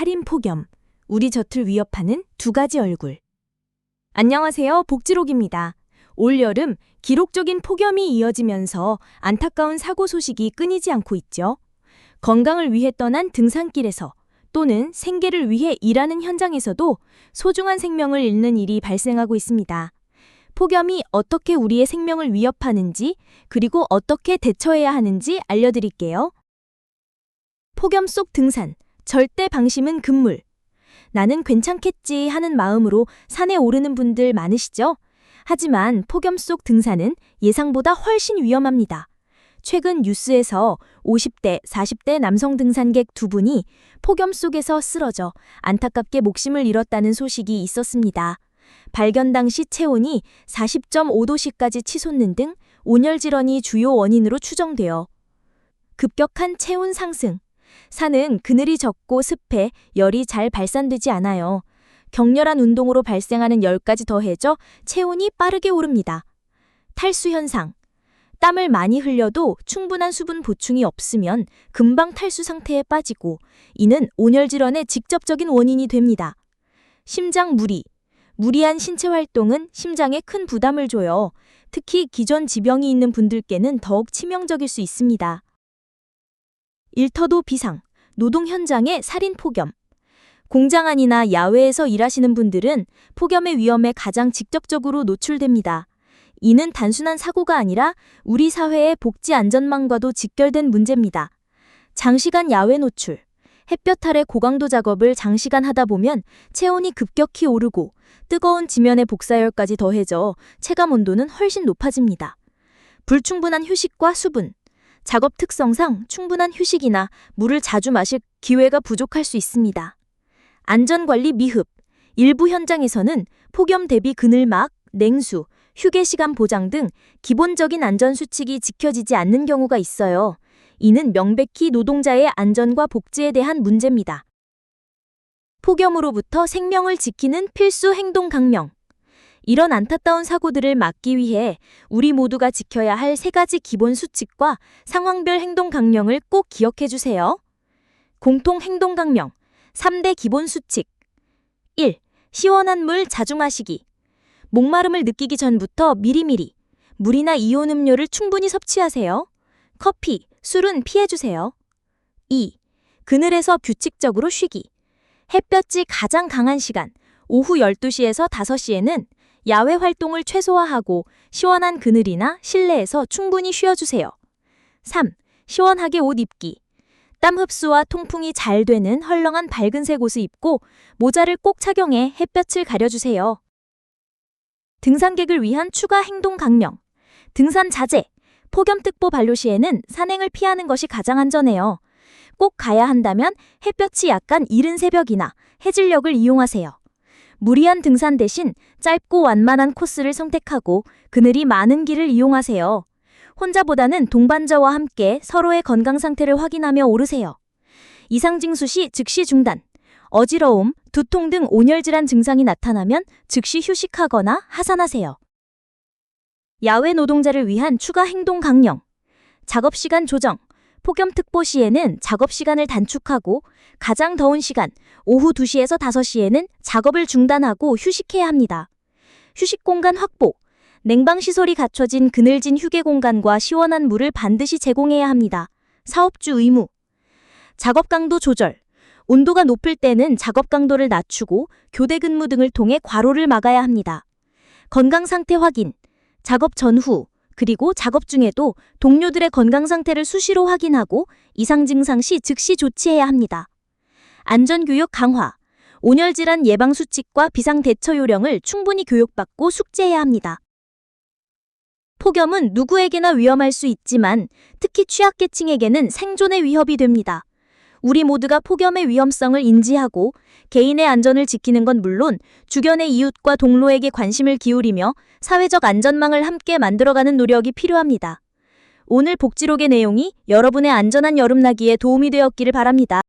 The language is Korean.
살인 폭염, 우리 젖을 위협하는 두 가지 얼굴. 안녕하세요, 복지록입니다. 올여름 기록적인 폭염이 이어지면서 안타까운 사고 소식이 끊이지 않고 있죠. 건강을 위해 떠난 등산길에서 또는 생계를 위해 일하는 현장에서도 소중한 생명을 잃는 일이 발생하고 있습니다. 폭염이 어떻게 우리의 생명을 위협하는지, 그리고 어떻게 대처해야 하는지 알려드릴게요. 폭염 속 등산, 절대 방심은 금물. 나는 괜찮겠지 하는 마음으로 산에 오르는 분들 많으시죠? 하지만 폭염 속 등산은 예상보다 훨씬 위험합니다. 최근 뉴스에서 50대, 40대 남성 등산객 두 분이 폭염 속에서 쓰러져 안타깝게 목숨을 잃었다는 소식이 있었습니다. 발견 당시 체온이 40.5도씨까지 치솟는 등 온열 질환이 주요 원인으로 추정되어 급격한 체온 상승. 산은 그늘이 적고 습해 열이 잘 발산되지 않아요. 격렬한 운동으로 발생하는 열까지 더해져 체온이 빠르게 오릅니다. 탈수 현상. 땀을 많이 흘려도 충분한 수분 보충이 없으면 금방 탈수 상태에 빠지고 이는 온열 질환의 직접적인 원인이 됩니다. 심장 무리. 무리한 신체 활동은 심장에 큰 부담을 줘요. 특히 기존 지병이 있는 분들께는 더욱 치명적일 수 있습니다. 일터도 비상, 노동 현장의 살인 폭염. 공장 안이나 야외에서 일하시는 분들은 폭염의 위험에 가장 직접적으로 노출됩니다. 이는 단순한 사고가 아니라 우리 사회의 복지 안전망과도 직결된 문제입니다. 장시간 야외 노출, 햇볕 아래 고강도 작업을 장시간 하다 보면 체온이 급격히 오르고 뜨거운 지면의 복사열까지 더해져 체감 온도는 훨씬 높아집니다. 불충분한 휴식과 수분. 작업 특성상 충분한 휴식이나 물을 자주 마실 기회가 부족할 수 있습니다. 안전관리 미흡. 일부 현장에서는 폭염 대비 그늘막, 냉수, 휴게 시간 보장 등 기본적인 안전수칙이 지켜지지 않는 경우가 있어요. 이는 명백히 노동자의 안전과 복지에 대한 문제입니다. 폭염으로부터 생명을 지키는 필수 행동 강령. 이런 안타까운 사고들을 막기 위해 우리 모두가 지켜야 할 3가지 기본 수칙과 상황별 행동 강령을 꼭 기억해 주세요. 공통 행동 강령 3대 기본 수칙. 1. 시원한 물 자주 마시기. 목마름을 느끼기 전부터 미리미리 물이나 이온 음료를 충분히 섭취하세요. 커피, 술은 피해주세요. 2. 그늘에서 규칙적으로 쉬기. 햇볕이 가장 강한 시간, 오후 12시에서 5시에는 야외 활동을 최소화하고 시원한 그늘이나 실내에서 충분히 쉬어주세요. 3. 시원하게 옷 입기. 땀 흡수와 통풍이 잘 되는 헐렁한 밝은색 옷을 입고 모자를 꼭 착용해 햇볕을 가려주세요. 등산객을 위한 추가 행동 강령. 등산 자제. 폭염특보 발효 시에는 산행을 피하는 것이 가장 안전해요. 꼭 가야 한다면 햇볕이 약간 이른 새벽이나 해질녘을 이용하세요. 무리한 등산 대신 짧고 완만한 코스를 선택하고 그늘이 많은 길을 이용하세요. 혼자보다는 동반자와 함께 서로의 건강 상태를 확인하며 오르세요. 이상 징수 시 즉시 중단. 어지러움, 두통 등 온열 질환 증상이 나타나면 즉시 휴식하거나 하산하세요. 야외 노동자를 위한 추가 행동 강령. 작업시간 조정. 폭염특보 시에는 작업시간을 단축하고 가장 더운 시간, 오후 2시에서 5시에는 작업을 중단하고 휴식해야 합니다. 휴식 공간 확보. 냉방시설이 갖춰진 그늘진 휴게 공간과 시원한 물을 반드시 제공해야 합니다. 사업주 의무. 작업 강도 조절. 온도가 높을 때는 작업 강도를 낮추고 교대 근무 등을 통해 과로를 막아야 합니다. 건강 상태 확인. 작업 전후, 그리고 작업 중에도 동료들의 건강 상태를 수시로 확인하고 이상 증상 시 즉시 조치해야 합니다. 안전교육 강화. 온열질환 예방 수칙과 비상 대처 요령을 충분히 교육받고 숙지해야 합니다. 폭염은 누구에게나 위험할 수 있지만 특히 취약계층에게는 생존의 위협이 됩니다. 우리 모두가 폭염의 위험성을 인지하고 개인의 안전을 지키는 건 물론 주변의 이웃과 동료에게 관심을 기울이며 사회적 안전망을 함께 만들어가는 노력이 필요합니다. 오늘 복지록의 내용이 여러분의 안전한 여름나기에 도움이 되었기를 바랍니다.